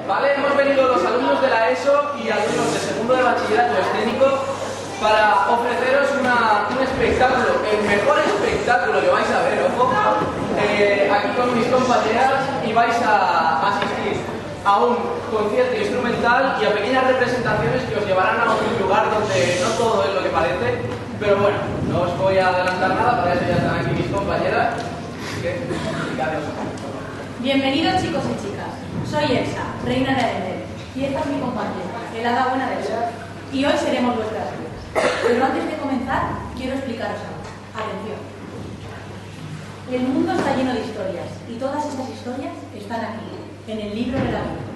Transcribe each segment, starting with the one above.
¿vale? Hemos venido los alumnos de la ESO y alumnos de segundo de bachillerato escénico para ofreceros un espectáculo, el mejor espectáculo que vais a ver, ojo, aquí con mis compañeras, y vais a asistir a un concierto instrumental y a pequeñas representaciones que os llevarán a otro lugar donde no todo es lo que parece, pero bueno, no os voy a adelantar nada, para eso ya están aquí mis compañeras, así que explicaros. Bienvenidos chicos y chicas, soy Elsa, reina de Arendelle, y esta es mi compañera, el hada buena de Elsa, y hoy seremos vuestras guías. Pero antes de comenzar, quiero explicaros algo. Atención. El mundo está lleno de historias, y todas estas historias están aquí, en el libro de la vida.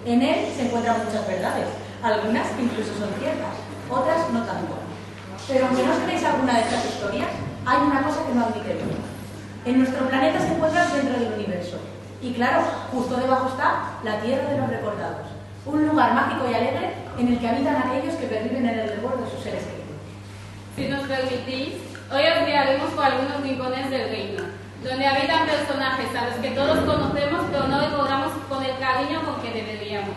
En él se encuentran muchas verdades, algunas incluso son ciertas, otras no tanto. Pero aunque no os creéis alguna de estas historias, hay una cosa que no admite duda. En nuestro planeta se encuentra el centro del universo. Y claro, justo debajo está la Tierra de los Recordados, un lugar mágico y alegre en el que habitan aquellos que perviven en el recuerdo de sus seres queridos. Si nos permitís, hoy os guiaremos por algunos rincones del reino, donde habitan personajes a los que todos conocemos, pero no recordamos con el cariño con que deberíamos.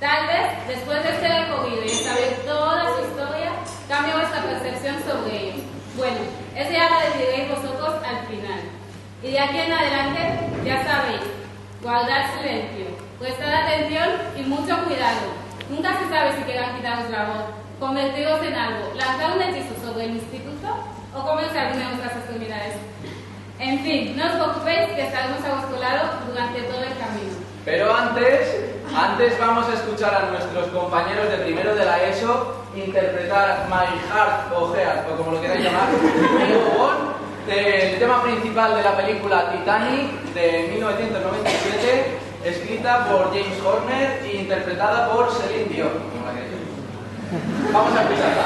Tal vez, después de este recorrido y de saber toda su historia, cambie vuestra percepción sobre ellos. Bueno, eso ya lo decidiréis vosotros al final. Y de aquí en adelante, ya sabéis, guardar silencio, prestar atención y mucho cuidado. Nunca se sabe si quieran quitaros la voz, convertiros en algo, lanzar un hechizo sobre el instituto o comerse alguna de nuestras extremidades. En fin, no os preocupéis que estaremos a vuestro lado durante todo el camino. Pero antes vamos a escuchar a nuestros compañeros de primero de la ESO interpretar My Heart o Heart, o como lo queráis llamar, del tema principal de la película Titanic de 1997, escrita por James Horner e interpretada por Celine Dion. Vamos a escucharla.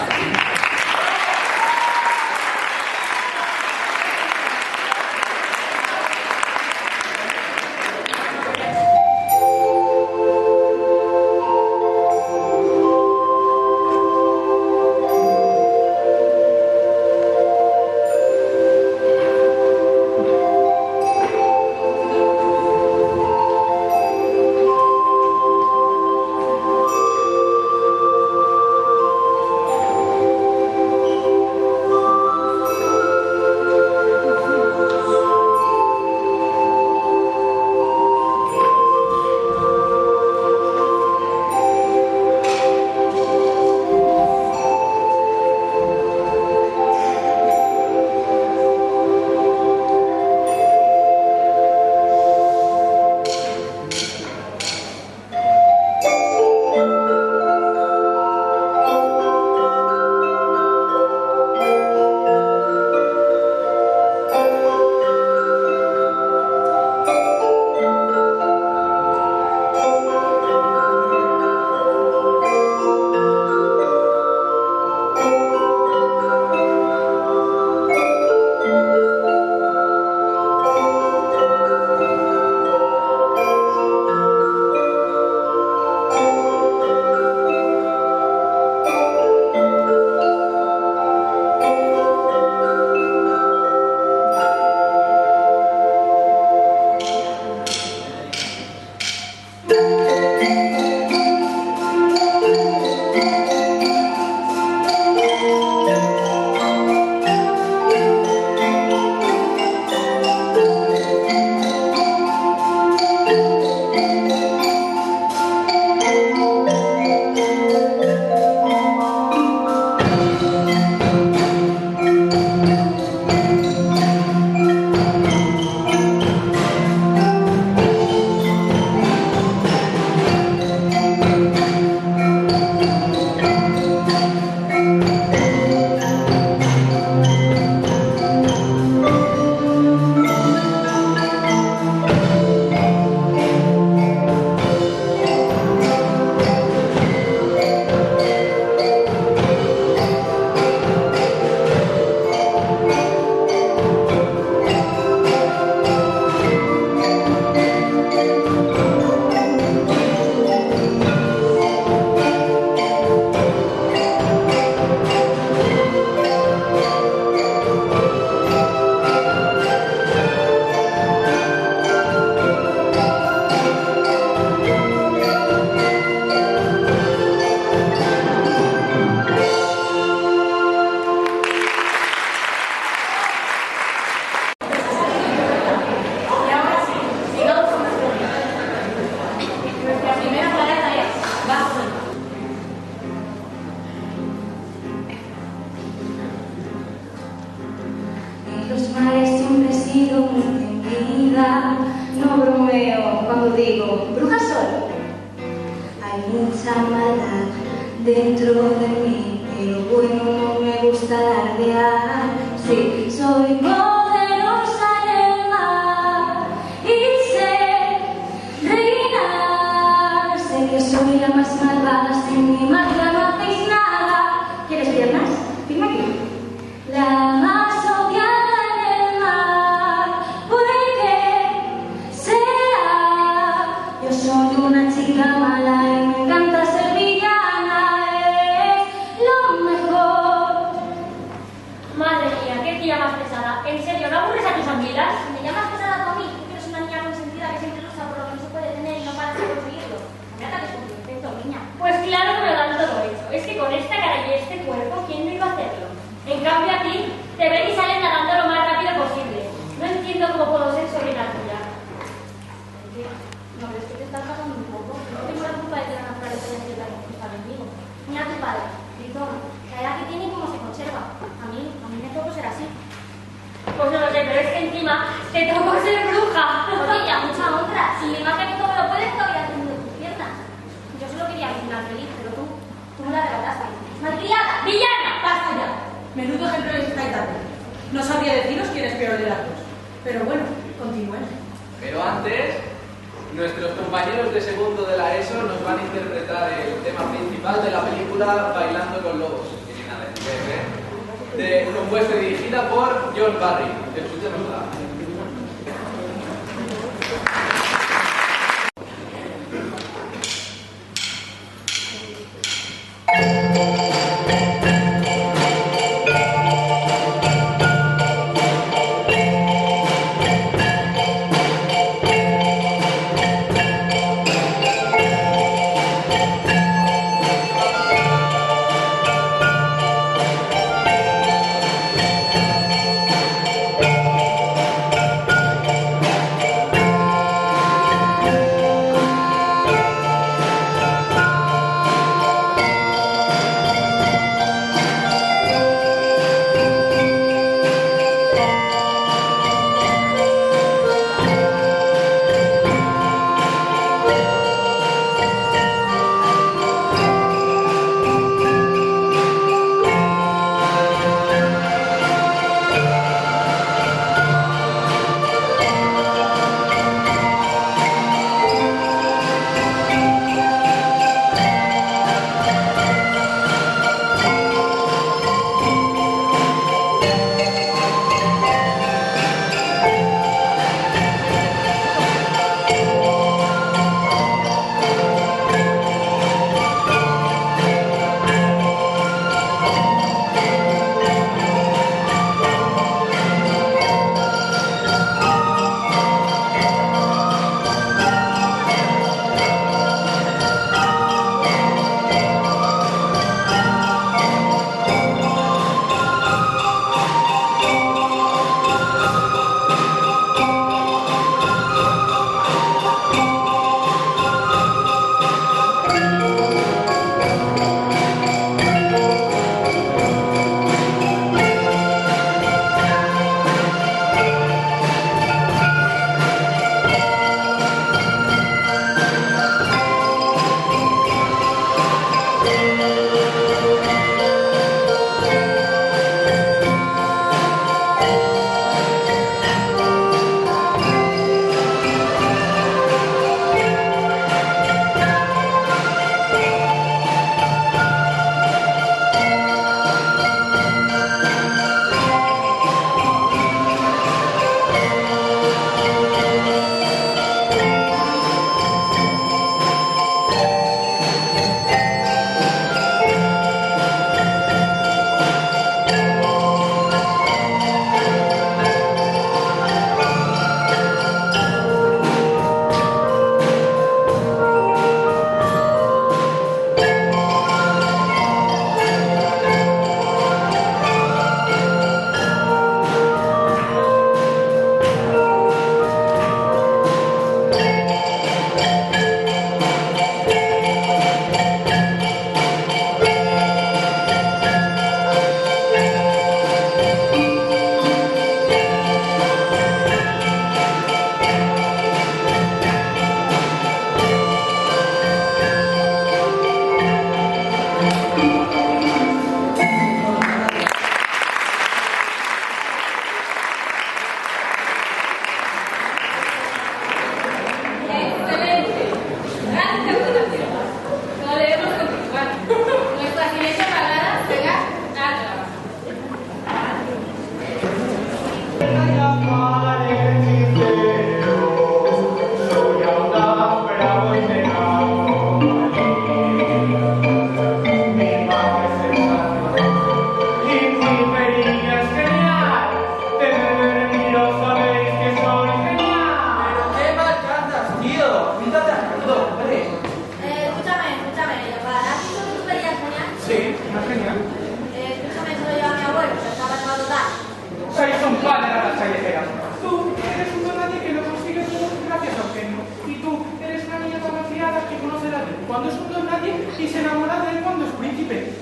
mucha maldad dentro de mí, pero bueno, no me gusta alardear. Sí, soy poderosa en el mar y sé reinar. Sé que soy la más malvada, sin mi magia no hacéis nada. ¿Quieres piernas? Firma aquí. La más odiada en el mar, ¿por qué será? Yo soy una chica mala y me encanta ser villana, es lo mejor. Madre mía, qué tía más pesada. ¿En serio, no aburres a tus amigas? ¿Me llamas pesada tú a mí? Tú eres una niña consentida que siempre lucha por lo que no se puede tener y no paras de conseguirlo. No me ataques con tu intento, niña. Pues claro que me lo dan todo hecho. Es que con esta cara y este cuerpo, ¿quién no iba a hacerlo? En cambio a ti, te ven y salen nadando lo más rápido posible. No entiendo cómo puedo ser sobrina tuya. No, pero es que te estás pasando un poco. No tengo la culpa de que la naturaleza haya sido la que está conmigo. Mira a tu padre, Gritón, la edad que tiene y cómo se conserva. A mí me tocó ser así. Pues no lo sé, pero es que encima te tocó ser bruja. Oye, ya, mucha honra. Si mi magia que todo lo puedes, todavía teniendo tus piernas. Yo solo quería que fuera feliz, pero tú me la delataste. ¡Malcriada! ¡Villana! ¡Basta ya! Menudo ejemplo les estáis dando. No sabría deciros quién es peor de las dos. Pero bueno, continúen. Pero antes, nuestros compañeros de segundo de la ESO nos van a interpretar el tema principal de la película Bailando con Lobos. Que viene a decir, compuesta y dirigida por John Barry. Escuchémosla.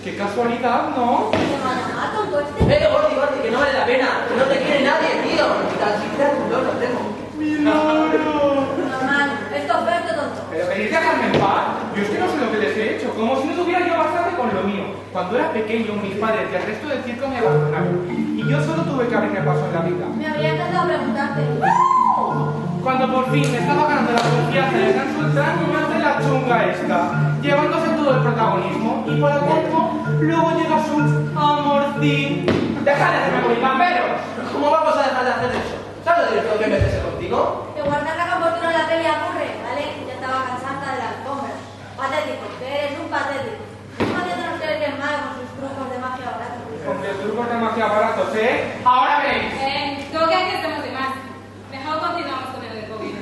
Qué casualidad, ¿no? ¿Cómo va a llamar, tonto este? Gordi, Gordi, que no vale la pena. Que no te quiere nadie, tío. Ni tan siquiera tu no lo tengo. ¡Milagro! Normal, esto fue esto tonto. Pero venid a dejarme en paz. Yo es que no sé lo que les he hecho, como si no tuviera yo bastante con lo mío. Cuando era pequeño, mis padres y el resto del circo me abandonaron. Y yo solo tuve que abrirme paso en la vida. Me habría encantado preguntarte. Cuando por fin me estaba ganando la confianza de Gran Sultán, me hace la chunga esta, llevándose todo el protagonismo. Y para colmo, luego llega su amorcín. ¡Deja de hacerme morir, camperos! ¿Cómo vamos a dejar de hacer eso? ¿Sabes lo divertido que me hace contigo? Que guardar la compostura en la peli aburre, ¿vale? Ya estaba cansada de las alfombras. Patético, que eres un patético. No haciéndonos creer que es malo con sus trucos de magia baratos. Con los trucos demasiado baratos, ¿eh? Ahora veis. Creo que aquí estamos de más. Mejor continuamos con el gobierno.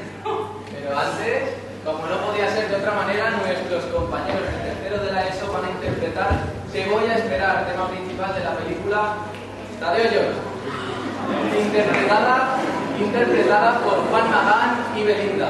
Pero antes, como no podía ser de otra manera, nuestros compañeros del tercero de la ESO van a interpretar Te voy a esperar, tema principal de la película Tadeo Jones, interpretada por Juan Magán y Belinda.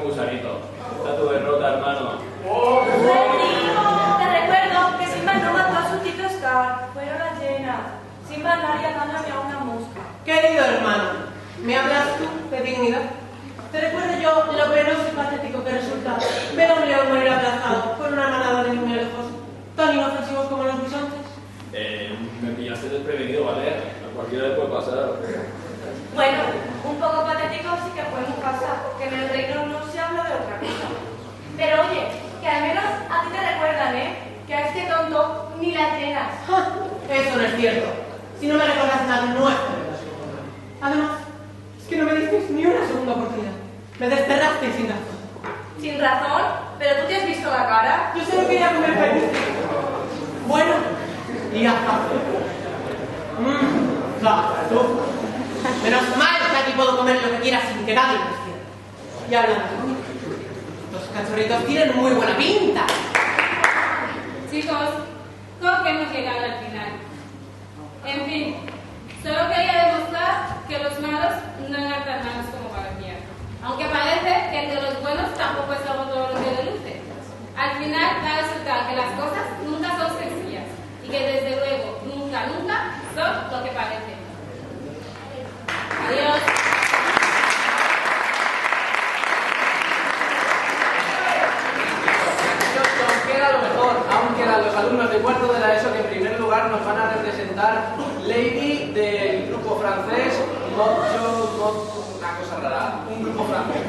gusanito. Está tu derrota, hermano. Te recuerdo que Simba no mató a su tito Scar, fueron las llenas. Simba no haría daño ni a una mosca. Querido hermano, ¿me hablas tú de dignidad? Te recuerdo yo lo penoso y patético que resulta ver a un león morir aplastado por una manada de niños lejos, tan inofensivos como los bisontes. Me pillaste desprevenido, ¿vale? A cualquiera le puede pasar. Bueno, un poco patético sí que podemos pasar, porque en el reino no se habla de otra cosa. Pero oye, que al menos a ti te recuerdan, ¿eh? Que a este tonto ni las llenas. ¡Ja! Eso no es cierto. Si no me recordas nada, no es verdad. Además, es que no me disteis ni una segunda oportunidad. Me desterrasteis sin razón. Sin razón, pero tú te has visto la cara. Yo solo quería comer feliz. Bueno, y hasta. Tú. Menos mal que aquí puedo comer lo que quiera sin que nadie me quiera. Y hablando, los cachorritos tienen muy buena pinta. Chicos, creo que hemos llegado al final. En fin, solo quería demostrar que los malos no eran tan malos como parecían. Aunque parece que entre los buenos tampoco estamos todo lo que reluce. Al final va a resultar que las cosas nunca son sencillas y que desde luego nunca son lo que parecen. Adiós. Nos queda lo mejor, aún quedan los alumnos de cuarto de la ESO que en primer lugar nos van a representar Lady del grupo francés una cosa rara, un grupo francés.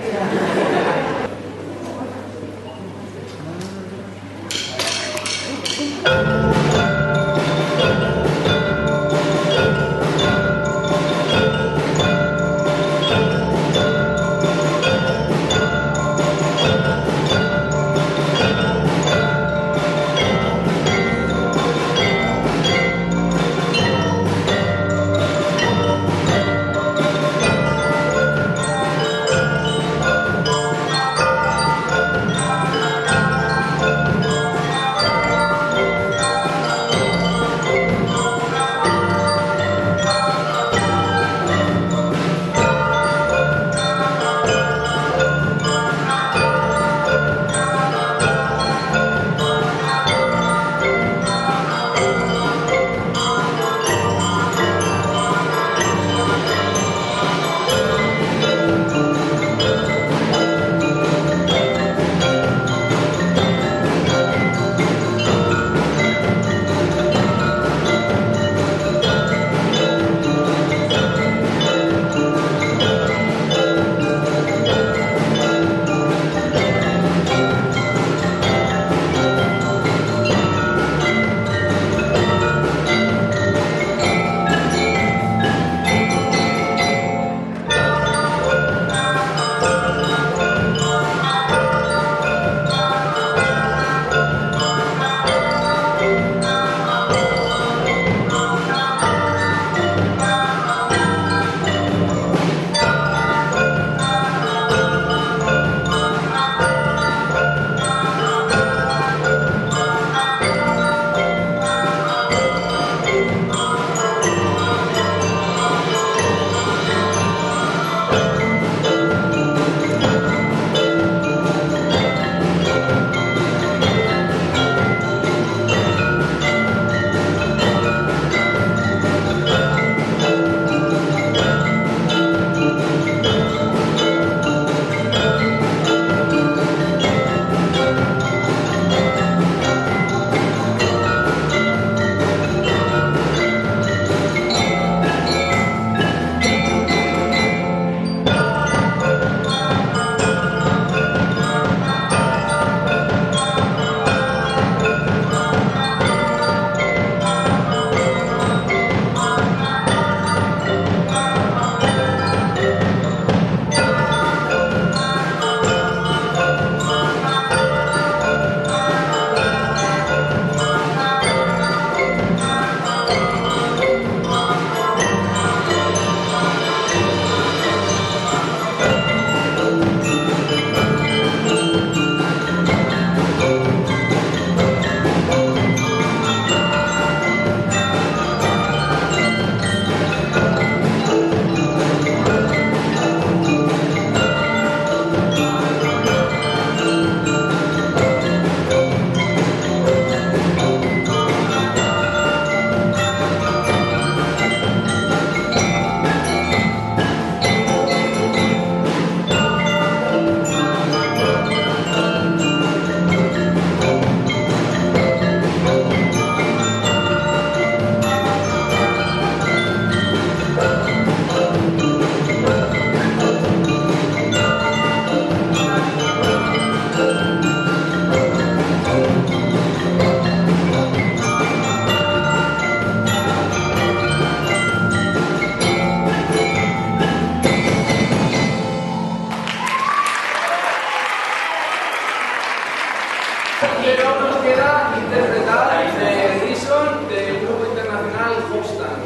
Pero nos queda interpretar el Reason del grupo internacional Hofstang.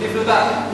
Disfrutad.